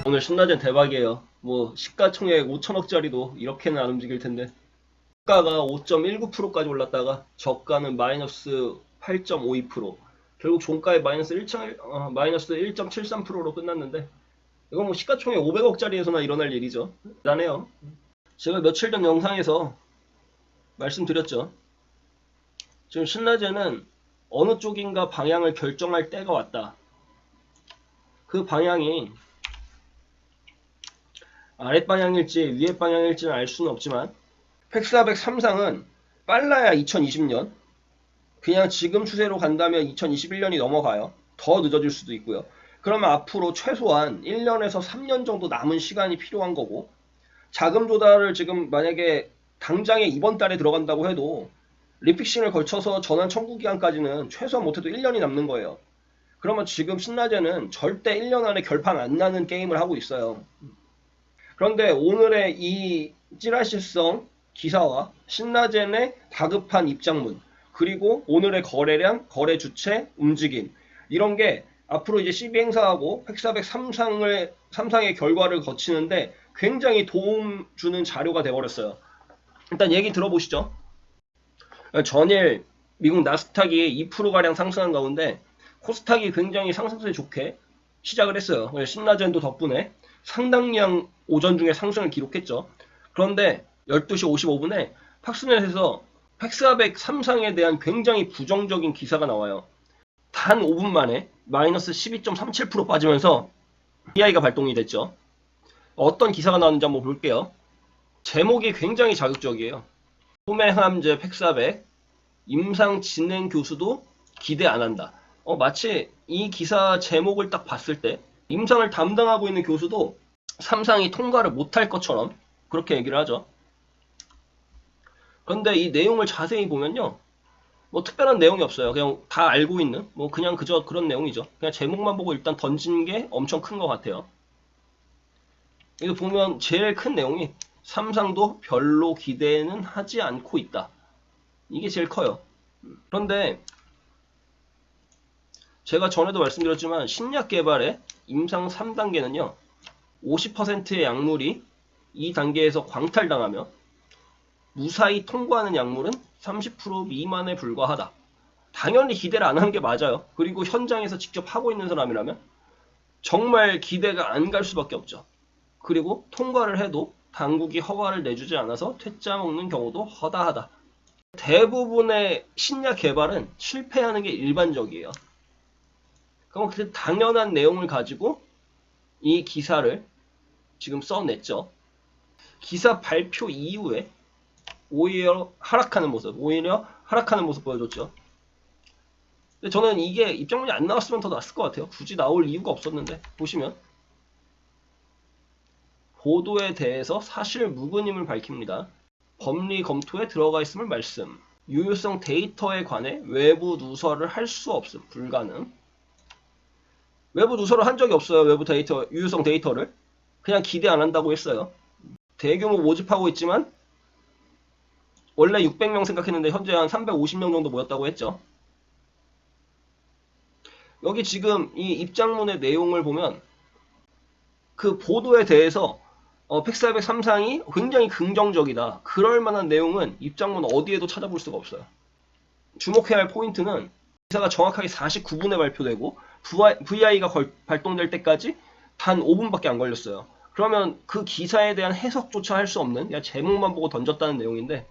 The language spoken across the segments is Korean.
오늘 신라젠 대박이에요. 뭐 시가총액 5천억짜리도 이렇게는 안 움직일 텐데. 주가가 5.19%까지 올랐다가 저가는 마이너스 8.52%. 결국 종가에 마이너스 1.73%로 끝났는데, 이건 뭐 시가총액 500억짜리에서나 일어날 일이죠. 대단해요. 제가 며칠 전 영상에서 말씀드렸죠. 지금 신라젠은 어느 쪽인가 방향을 결정할 때가 왔다. 그 방향이 아랫방향일지 위에방향일지는 알 수는 없지만 팩400 삼상은 빨라야 2020년, 그냥 지금 추세로 간다면 2021년이 넘어가요. 더 늦어질 수도 있고요. 그러면 앞으로 최소한 1년에서 3년 정도 남은 시간이 필요한 거고, 자금 조달을 지금 만약에 당장에 이번 달에 들어간다고 해도 리픽싱을 걸쳐서 전환 청구 기간까지는 최소한 못해도 1년이 남는 거예요. 그러면 지금 신라젠은 절대 1년 안에 결판 안 나는 게임을 하고 있어요. 그런데 오늘의 이 찌라시성 기사와 신라젠의 다급한 입장문, 그리고 오늘의 거래량, 거래 주체, 움직임, 이런 게 앞으로 이제 CB 행사하고 팩400 삼상의 결과를 거치는데 굉장히 도움 주는 자료가 돼버렸어요. 일단 얘기 들어보시죠. 전일 미국 나스닥이 2%가량 상승한 가운데 코스닥이 굉장히 상승세 좋게 시작을 했어요. 신라젠도 덕분에 상당량 오전 중에 상승을 기록했죠. 그런데 12시 55분에 팍스넷에서 팩400 삼상에 대한 굉장히 부정적인 기사가 나와요. 단 5분 만에 마이너스 12.37% 빠지면서 PI가 발동이 됐죠. 어떤 기사가 나왔는지 한번 볼게요. 제목이 굉장히 자극적이에요. 소매함제 팩400 임상 진행 교수도 기대 안 한다. 마치 이 기사 제목을 딱 봤을 때 임상을 담당하고 있는 교수도 삼상이 통과를 못할 것처럼 그렇게 얘기를 하죠. 그런데 이 내용을 자세히 보면요, 뭐 특별한 내용이 없어요. 그냥 다 알고 있는, 뭐 그냥 그저 그런 내용이죠. 그냥 제목만 보고 일단 던진 게 엄청 큰 것 같아요. 이거 보면 제일 큰 내용이 삼상도 별로 기대는 하지 않고 있다. 이게 제일 커요. 그런데 제가 전에도 말씀드렸지만 신약 개발의 임상 3단계는요 50%의 약물이 이 단계에서 광탈당하며 무사히 통과하는 약물은 30% 미만에 불과하다. 당연히 기대를 안 한 게 맞아요. 그리고 현장에서 직접 하고 있는 사람이라면 정말 기대가 안 갈 수밖에 없죠. 그리고 통과를 해도 당국이 허가를 내주지 않아서 퇴짜 먹는 경우도 허다하다. 대부분의 신약 개발은 실패하는 게 일반적이에요. 그럼 그 당연한 내용을 가지고 이 기사를 지금 써냈죠. 기사 발표 이후에 오히려 하락하는 모습 보여줬죠. 근데 저는 이게 입장문이 안 나왔으면 더 낫을 것 같아요. 굳이 나올 이유가 없었는데. 보시면 보도에 대해서 사실 무근임을 밝힙니다. 법리 검토에 들어가 있음을 말씀. 유효성 데이터에 관해 외부 누설을 할 수 없음. 불가능. 외부 누설을 한 적이 없어요. 외부 데이터, 유효성 데이터를. 그냥 기대 안 한다고 했어요. 대규모 모집하고 있지만 원래 600명 생각했는데 현재 한 350명 정도 모였다고 했죠. 여기 지금 이 입장문의 내용을 보면 그 보도에 대해서 팩400 삼상이 굉장히 긍정적이다. 그럴 만한 내용은 입장문 어디에도 찾아볼 수가 없어요. 주목해야 할 포인트는 기사가 정확하게 49분에 발표되고 VI가 발동될 때까지 단 5분밖에 안 걸렸어요. 그러면 그 기사에 대한 해석조차 할 수 없는, 그냥 제목만 보고 던졌다는 내용인데,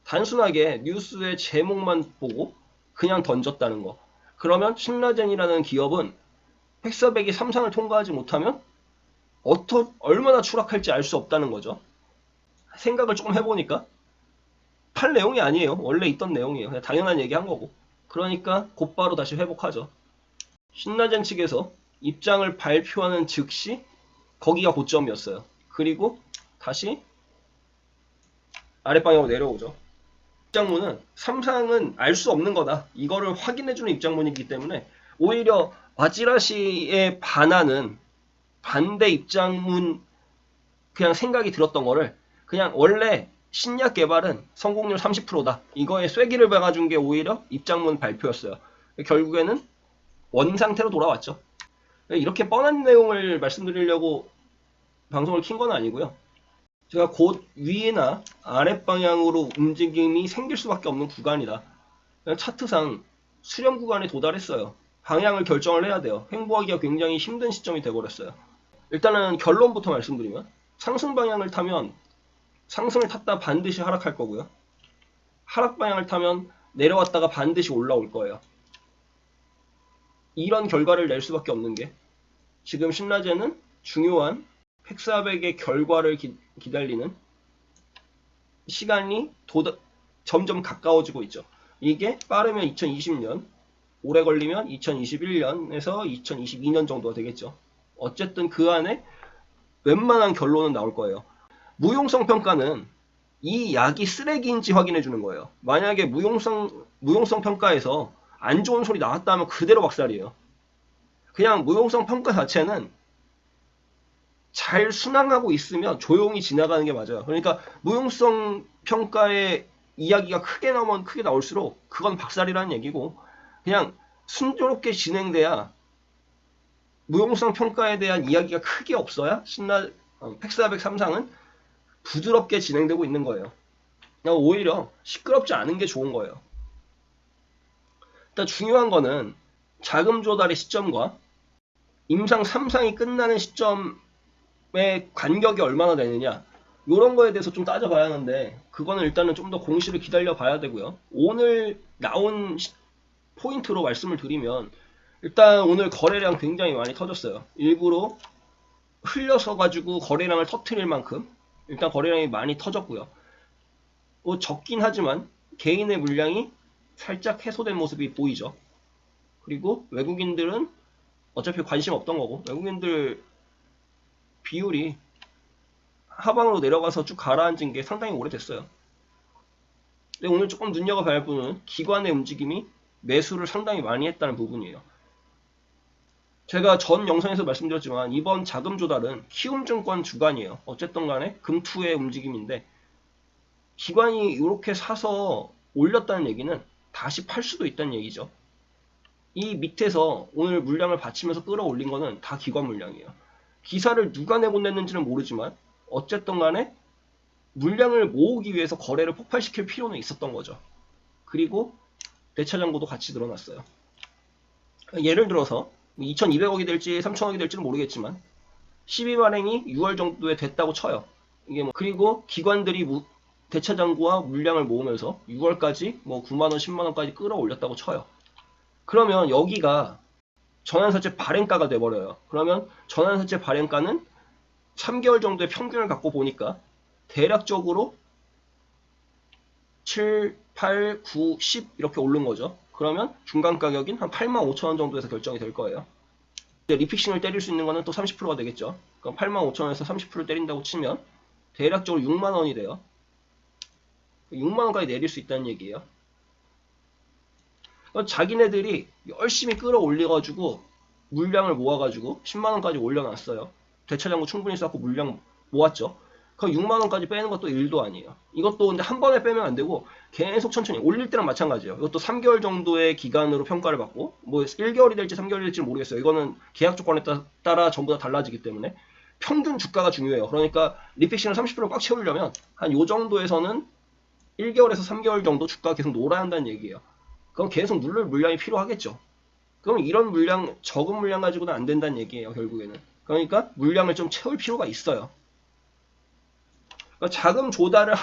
단순하게 뉴스의 제목만 보고 그냥 던졌다는 거. 그러면 신라젠이라는 기업은 팩400이 삼상을 통과하지 못하면 얼마나 추락할지 알 수 없다는 거죠. 생각을 조금 해보니까 팔 내용이 아니에요. 원래 있던 내용이에요. 그냥 당연한 얘기 한 거고. 그러니까 곧바로 다시 회복하죠. 신라젠 측에서 입장을 발표하는 즉시 거기가 고점이었어요. 그리고 다시 아랫방향으로 내려오죠. 입장문은 삼상은 알 수 없는 거다. 이거를 확인해주는 입장문이기 때문에 오히려 와지라시에 반하는 반대 입장문, 그냥 생각이 들었던 거를 그냥 원래 신약 개발은 성공률 30%다. 이거에 쐐기를 박아준 게 오히려 입장문 발표였어요. 결국에는 원상태로 돌아왔죠. 이렇게 뻔한 내용을 말씀드리려고 방송을 킨 건 아니고요. 제가 곧 위나 아랫 방향으로 움직임이 생길 수밖에 없는 구간이다. 그냥 차트상 수렴 구간에 도달했어요. 방향을 결정을 해야 돼요. 횡보하기가 굉장히 힘든 시점이 돼버렸어요. 일단은 결론부터 말씀드리면 상승 방향을 타면 상승을 탔다 반드시 하락할 거고요. 하락 방향을 타면 내려왔다가 반드시 올라올 거예요. 이런 결과를 낼 수밖에 없는 게 지금 신라제는 중요한 팩400의 결과를 기다리는 시간이 점점 가까워지고 있죠. 이게 빠르면 2020년, 오래 걸리면 2021년에서 2022년 정도가 되겠죠. 어쨌든 그 안에 웬만한 결론은 나올 거예요. 무용성 평가는 이 약이 쓰레기인지 확인해 주는 거예요. 만약에 무용성 평가에서 안 좋은 소리 나왔다면 그대로 박살이에요. 그냥 무용성 평가 자체는 잘 순항하고 있으면 조용히 지나가는 게 맞아요. 그러니까 무용성 평가의 이야기가 크게 나오면 크게 나올수록 그건 박살이라는 얘기고, 그냥 순조롭게 진행돼야 무용성 평가에 대한 이야기가 크게 없어야 팩400 삼상은 부드럽게 진행되고 있는 거예요. 그냥 오히려 시끄럽지 않은 게 좋은 거예요. 일단 중요한 거는 자금 조달의 시점과 임상 3상이 끝나는 시점의 간격이 얼마나 되느냐, 이런 거에 대해서 좀 따져봐야 하는데, 그거는 일단은 좀 더 공시를 기다려 봐야 되고요. 오늘 나온 포인트로 말씀을 드리면, 일단 오늘 거래량 굉장히 많이 터졌어요. 일부러 흘려서 가지고 거래량을 터트릴 만큼 일단 거래량이 많이 터졌고요. 뭐 적긴 하지만 개인의 물량이 살짝 해소된 모습이 보이죠. 그리고 외국인들은 어차피 관심 없던 거고, 외국인들 비율이 하방으로 내려가서 쭉 가라앉은 게 상당히 오래됐어요. 근데 오늘 조금 눈여겨봐야 할 부분은 기관의 움직임이 매수를 상당히 많이 했다는 부분이에요. 제가 전 영상에서 말씀드렸지만 이번 자금 조달은 키움증권 주관이에요. 어쨌든 간에 금투의 움직임인데, 기관이 이렇게 사서 올렸다는 얘기는 다시 팔 수도 있다는 얘기죠. 이 밑에서 오늘 물량을 받치면서 끌어올린 거는 다 기관 물량이에요. 기사를 누가 내보냈는지는 모르지만 어쨌든 간에 물량을 모으기 위해서 거래를 폭발시킬 필요는 있었던 거죠. 그리고 대차장고도 같이 늘어났어요. 예를 들어서 2200억이 될지 3000억이 될지는 모르겠지만 12발행이 6월 정도에 됐다고 쳐요. 이게 그리고 기관들이 대차장고와 물량을 모으면서 6월까지 9만원, 10만원까지 끌어올렸다고 쳐요. 그러면 여기가 전환사채 발행가가 돼버려요. 그러면 전환사채 발행가는 3개월 정도의 평균을 갖고 보니까 대략적으로 7, 8, 9, 10 이렇게 오른 거죠. 그러면 중간 가격인 한 85,000원 정도에서 결정이 될 거예요. 리픽싱을 때릴 수 있는 거는 또 30%가 되겠죠. 그럼 85,000원에서 30% 때린다고 치면 대략적으로 6만원이 돼요. 6만원까지 내릴 수 있다는 얘기예요. 자기네들이 열심히 끌어올려가지고 물량을 모아가지고 10만원까지 올려놨어요. 대차장고 충분히 쌓고 물량 모았죠. 그럼 6만원까지 빼는 것도 일도 아니에요. 이것도 근데 한 번에 빼면 안 되고 계속 천천히 올릴 때랑 마찬가지예요. 이것도 3개월 정도의 기간으로 평가를 받고, 1개월이 될지 3개월이 될지 모르겠어요. 이거는 계약 조건에 따라 전부 다 달라지기 때문에 평균 주가가 중요해요. 그러니까 리픽싱을 30%를 꽉 채우려면 한 요 정도에서는 1개월에서 3개월 정도 주가가 계속 놀아야 한다는 얘기예요. 그럼 계속 누를 물량이 필요하겠죠. 그럼 이런 물량, 적은 물량 가지고는 안 된다는 얘기예요, 결국에는. 그러니까 물량을 좀 채울 필요가 있어요. 그러니까 자금 조달을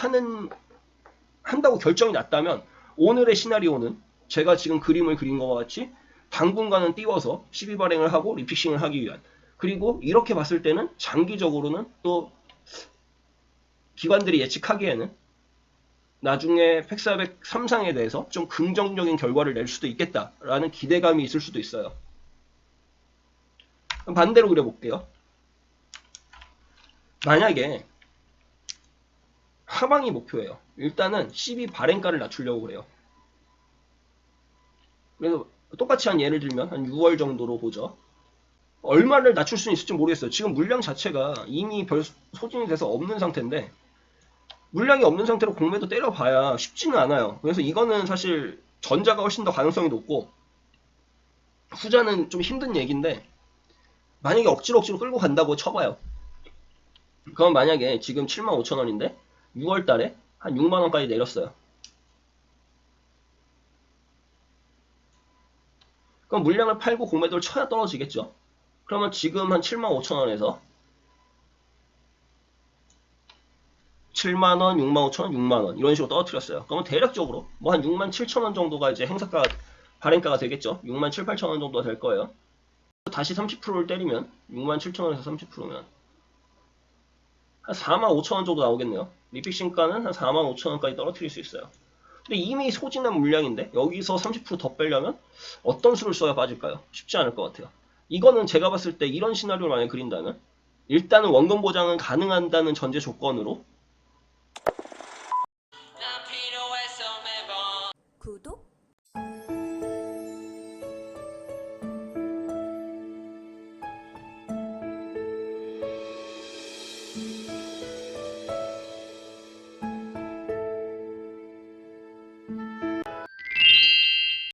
한다고 결정이 났다면 오늘의 시나리오는 제가 지금 그림을 그린 것과 같이 당분간은 띄워서 12발행을 하고 리픽싱을 하기 위한, 그리고 이렇게 봤을 때는 장기적으로는 또 기관들이 예측하기에는 나중에 팩400 삼상에 대해서 좀 긍정적인 결과를 낼 수도 있겠다라는 기대감이 있을 수도 있어요. 그럼 반대로 그려볼게요. 만약에 하방이 목표예요. 일단은 12 발행가를 낮추려고 그래요. 그래서 똑같이 한 예를 들면 한 6월 정도로 보죠. 얼마를 낮출 수 있을지 모르겠어요. 지금 물량 자체가 이미 별 소진이 돼서 없는 상태인데, 물량이 없는 상태로 공매도 때려봐야 쉽지는 않아요. 그래서 이거는 사실 전자가 훨씬 더 가능성이 높고 후자는 좀 힘든 얘기인데, 만약에 억지로 끌고 간다고 쳐봐요. 그럼 만약에 지금 75,000원인데 6월 달에 한 6만 원까지 내렸어요. 그럼 물량을 팔고 공매도를 쳐야 떨어지겠죠. 그러면 지금 한 75,000원에서 7만원, 65,000원, 6만원 이런 식으로 떨어뜨렸어요. 그러면 대략적으로 뭐 한 67,000원 정도가 이제 행사가 발행가가 되겠죠. 6만 7, 8천원 정도가 될 거예요. 다시 30%를 때리면 6만 7천원에서 30%면 한 4만 5천원 정도 나오겠네요. 리픽싱가는 한 4만 5천원까지 떨어뜨릴 수 있어요. 근데 이미 소진한 물량인데 여기서 30%더 빼려면 어떤 수를 써야 빠질까요? 쉽지 않을 것 같아요. 이거는 제가 봤을 때 이런 시나리오를 만약 그린다면 일단은 원금 보장은 가능한다는 전제 조건으로 구독